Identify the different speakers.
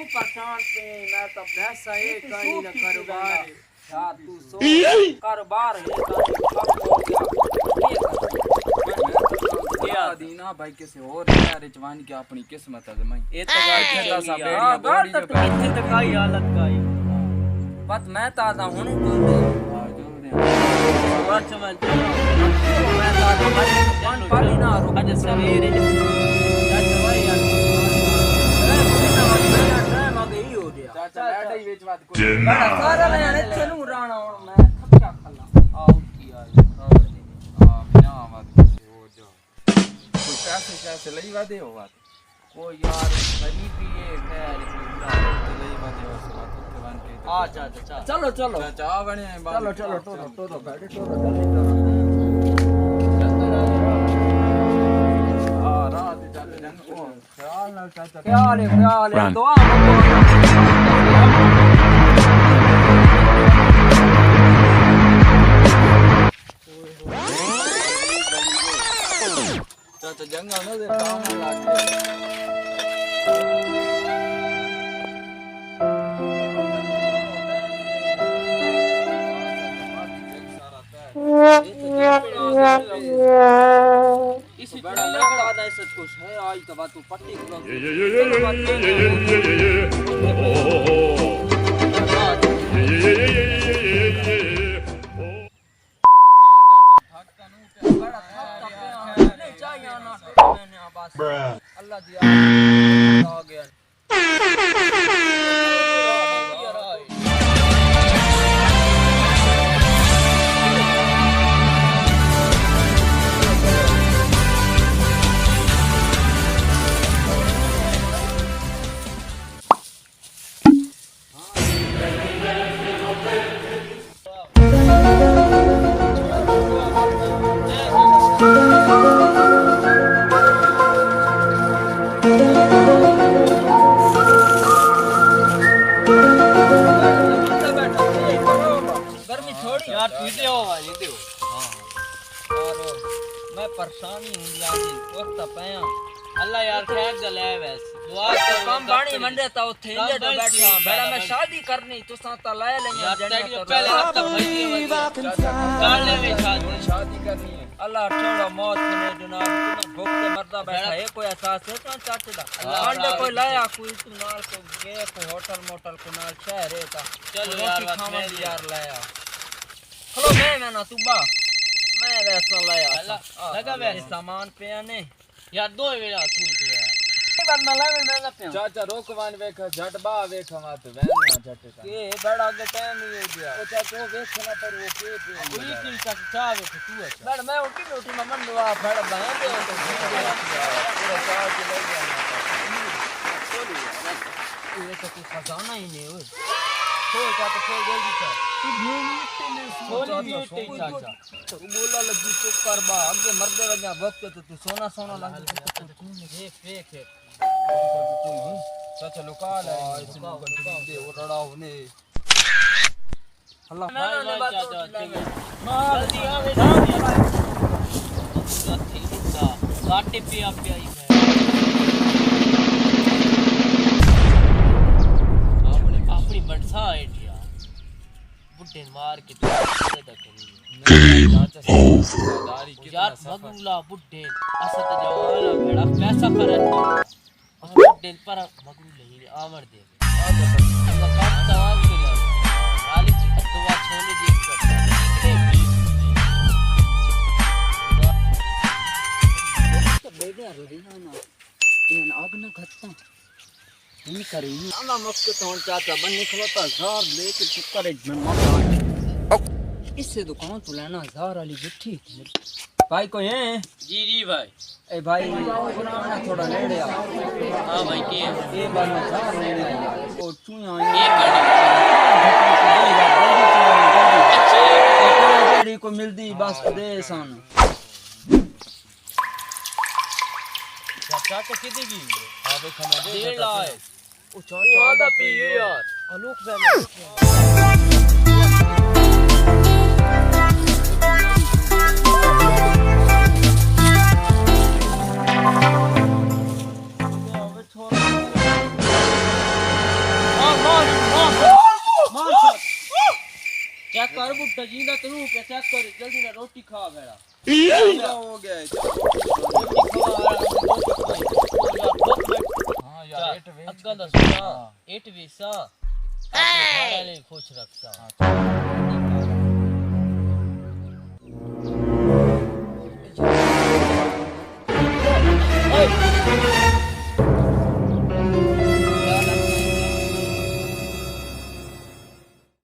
Speaker 1: परेशान पे मैं तो भैंसा एक कहीं न कारोबार या तू सो कारोबार है तो ठप हो गया
Speaker 2: दीना भाई किसी और यार जवानी की अपनी किस्मत है मैं
Speaker 1: ये तो गाड़ी सा बेड़िया बोड़ी जो कितने तक आई हालत का है बस मैं तादा हूं तू बस मैं तादा मन पाली ना रुक आज सवेरे चाचा बैठा ही वेच बात कोई सारा लेने चलू राणा और मैं थक्का खला आओ की आई
Speaker 2: बिना बात किसी और जो कोई पैसे लई वादे हो बात
Speaker 1: कोई यार गरीबी है खैर
Speaker 2: लई वादे हो सब बात के बन के
Speaker 1: अच्छा चलो चलो
Speaker 2: चाचा बने
Speaker 1: चलो टोरो बैठे टोरो जल्दी टोरो
Speaker 2: रात चल जंग ओ ख्याल ना चाचा
Speaker 1: ख्याल है दुआ
Speaker 2: चाचा जंगल में काम लाके
Speaker 1: इसी बड़ा लगा आधा सच कुछ है आज तो बात तू पट्टी क्लोज अल्लाह दिया आ गया यार पीते हो भाई दे हां और मैं परेशानी हूं यार वक्त पाया अल्लाह यार खैर जले वैसे दुआ तो कम बाणी मंडे ता उथे इंजे तो बैठा बड़ा मैं शादी करनी तुसा ता ले लेंगे जन्नत पहले हफ्ता भाई कर ले शादी करनी है अल्लाह छोड़ो मौत ने जनाब तुम भूख के मरदा बैठा है कोई एहसास है तो चाचे दा अंडे कोई लाया कोई तू नाल को गए को होटल मोटल को नाल शहर है ता चलो यार लाया हेलो मैं ना तू बा मैं वैसा लाया लगा वैसे सामान पे ने यार दो वेला तू यार बंदा लावे मैं ना पे
Speaker 2: चाचा रोकवान वेख झट बा वेख मत वैन झट का
Speaker 1: ये बड़ा के टाइम ही हो गया
Speaker 2: ओ चाचा वेख ना पर वो के
Speaker 1: पूरी की तक चाह वेख तू है बड़ मैं उठी उठी मन दुआ फड़ बया दे तो पूरा चाह के ले गया ये तो कोई खजाना ही नहीं ओए खोल का तो खोल जल्दी कर चाचा तू बोला लगी चुप कर बा आगे मरदे वजा वक्त तो तू सोना सोना लग फेक है
Speaker 2: चाचा लुका ले दे वो रड़ाव ने
Speaker 1: अल्लाह चाचा जल्दी आवे गाटे पे आप आई अपनी बड़सा है बुड्ढे मार के
Speaker 3: Game over.
Speaker 1: यार मगुला बुड्ढे असत जवाना बड़ा पैसा करत बुड्ढे पर मगुल नहीं आमर दे अल्लाह का सवाल के लिए मालिक की दुआ छोड़ने दी तो बेबे रहना ना इन आग ना घटता नहीं करे ना मस्त तो चाचा बन निकलता जार लेके चुक्कर एक में मत इससे दुकान तो लेना 1000 वाली गुट्ठी भाई को है जी भाई ए भाई थोड़ा नेड़े आ हां भाई के ये बार 1000 नेड़े ओ चुया ये को मिलदी बस दे सन चाचा को कितनी की हां भाई खाना दे लाए ओ चाचा पिए यार आलोक भाई अच्छा जींदा तू पे चेक कर जल्दी ना रोटी खा बेड़ा
Speaker 2: क्या हो गया है? हाँ यार एट वे
Speaker 1: अक्का दा सुना एट वीसा अपने खाने खुश रखसा